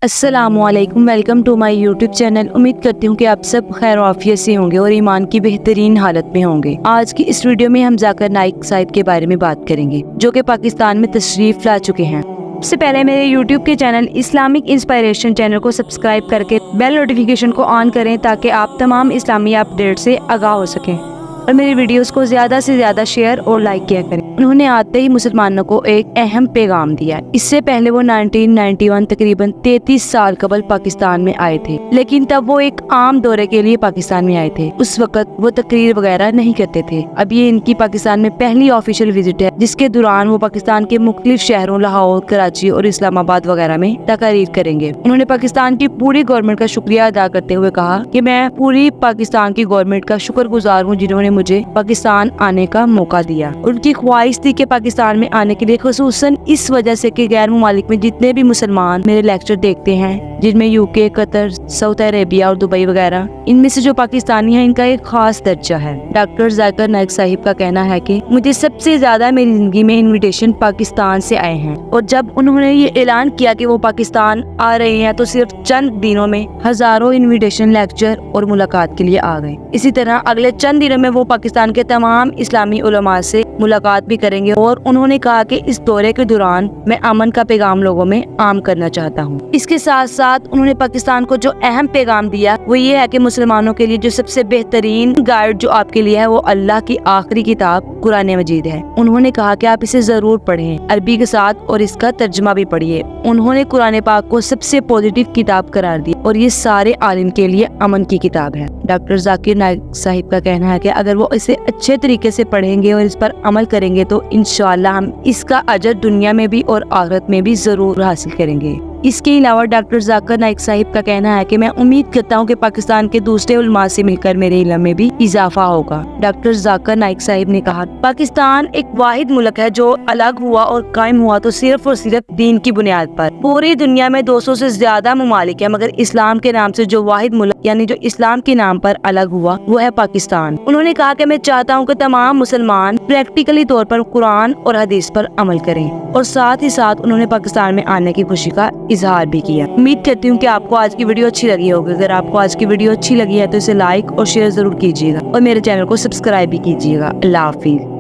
السلام علیکم، welcome to my YouTube channel. امید کرتی ہوں کہ آپ سب خیر و عافیت سے ہوں گے اور ایمان کی بہترین حالت میں ہوں گے۔ آج کی اس ویڈیو میں ہم ذاکر نائک صاحب کے بارے میں بات کریں گے، جو کہ پاکستان میں تشریف لا چکے ہیں۔ سب سے پہلے میرے یوٹیوب کے چینل اسلامک انسپائریشن چینل کو سبسکرائب کر کے بیل نوٹیفیکیشن کو آن کریں تاکہ آپ تمام اسلامی اپ ڈیٹ سے آگاہ ہو سکیں اور میری ویڈیوز کو زیادہ سے زیادہ شیئر اور لائک کیا کریں۔ انہوں نے آتے ہی مسلمانوں کو ایک اہم پیغام دیا۔ اس سے پہلے وہ 1991 تقریباً 33 سال قبل پاکستان میں آئے تھے، لیکن تب وہ ایک عام دورے کے لیے پاکستان میں آئے تھے۔ اس وقت وہ تقریر وغیرہ نہیں کرتے تھے۔ اب یہ ان کی پاکستان میں پہلی آفیشیل وزٹ ہے، جس کے دوران وہ پاکستان کے مختلف شہروں لاہور، کراچی اور اسلام آباد وغیرہ میں تقاریر کریں گے۔ انہوں نے پاکستان کی پوری گورنمنٹ کا شکریہ ادا کرتے ہوئے کہا کہ میں پوری پاکستان کی گورنمنٹ کا شکر گزار ہوں جنہوں نے مجھے پاکستان آنے کا موقع دیا۔ ان کی خواہش تھی کہ پاکستان میں آنے کے لیے، خصوصاً اس وجہ سے کہ غیر ممالک میں جتنے بھی مسلمان میرے لیکچر دیکھتے ہیں، جن میں UK، قطر، سعودی عربیہ اور دبئی وغیرہ، ان میں سے جو پاکستانی ہیں ان کا ایک خاص درجہ ہے۔ ڈاکٹر ذاکر نائک صاحب کا کہنا ہے کہ مجھے سب سے زیادہ میری زندگی میں انویٹیشن پاکستان سے آئے ہیں، اور جب انہوں نے یہ اعلان کیا کہ وہ پاکستان آ رہے ہیں تو صرف چند دنوں میں ہزاروں انویٹیشن، لیکچر اور ملاقات کے لیے آ گئے۔ اسی طرح اگلے چند دنوں میں وہ پاکستان کے تمام اسلامی علماء سے ملاقات بھی کریں گے، اور انہوں نے کہا کہ اس دورے کے دوران میں امن کا پیغام لوگوں میں عام کرنا چاہتا ہوں۔ اس کے ساتھ ساتھ انہوں نے پاکستان کو جو اہم پیغام دیا وہ یہ ہے کہ مسلمانوں کے لیے جو سب سے بہترین گائیڈ جو آپ کے لیے ہے وہ اللہ کی آخری کتاب قرآن مجید ہے۔ انہوں نے کہا کہ آپ اسے ضرور پڑھیں، عربی کے ساتھ، اور اس کا ترجمہ بھی پڑھیے۔ انہوں نے قرآن پاک کو سب سے پازیٹیو کتاب قرار دی اور یہ سارے عالم کے لیے امن کی کتاب ہے۔ ڈاکٹر ذاکر نائک صاحب کا کہنا ہے کہ اگر وہ اسے اچھے طریقے سے پڑھیں گے اور اس پر عمل کریں گے تو انشاءاللہ ہم اس کا اجر دنیا میں بھی اور آخرت میں بھی ضرور حاصل کریں گے۔ اس کے علاوہ ڈاکٹر ذاکر نائک صاحب کا کہنا ہے کہ میں امید کرتا ہوں کہ پاکستان کے دوسرے علماء سے مل کر میرے علم میں بھی اضافہ ہوگا۔ ڈاکٹر ذاکر نائک صاحب نے کہا، پاکستان ایک واحد ملک ہے جو الگ ہوا اور قائم ہوا تو صرف اور صرف دین کی بنیاد پر۔ پوری دنیا میں 200 سے زیادہ ممالک ہیں، مگر اسلام کے نام سے جو واحد ملک یعنی جو اسلام کے نام پر الگ ہوا وہ ہے پاکستان۔ انہوں نے کہا کہ میں چاہتا ہوں کہ تمام مسلمان پریکٹیکلی طور پر قرآن اور حدیث پر عمل کریں، اور ساتھ ہی ساتھ انہوں نے پاکستان میں آنے کی خوشی کا اظہار بھی کیا۔ امید کرتی ہوں کہ آپ کو آج کی ویڈیو اچھی لگی ہوگی۔ اگر آپ کو آج کی ویڈیو اچھی لگی ہے تو اسے لائک اور شیئر ضرور کیجیے گا اور میرے چینل کو سبسکرائب بھی کیجیے گا۔ اللہ حافظ۔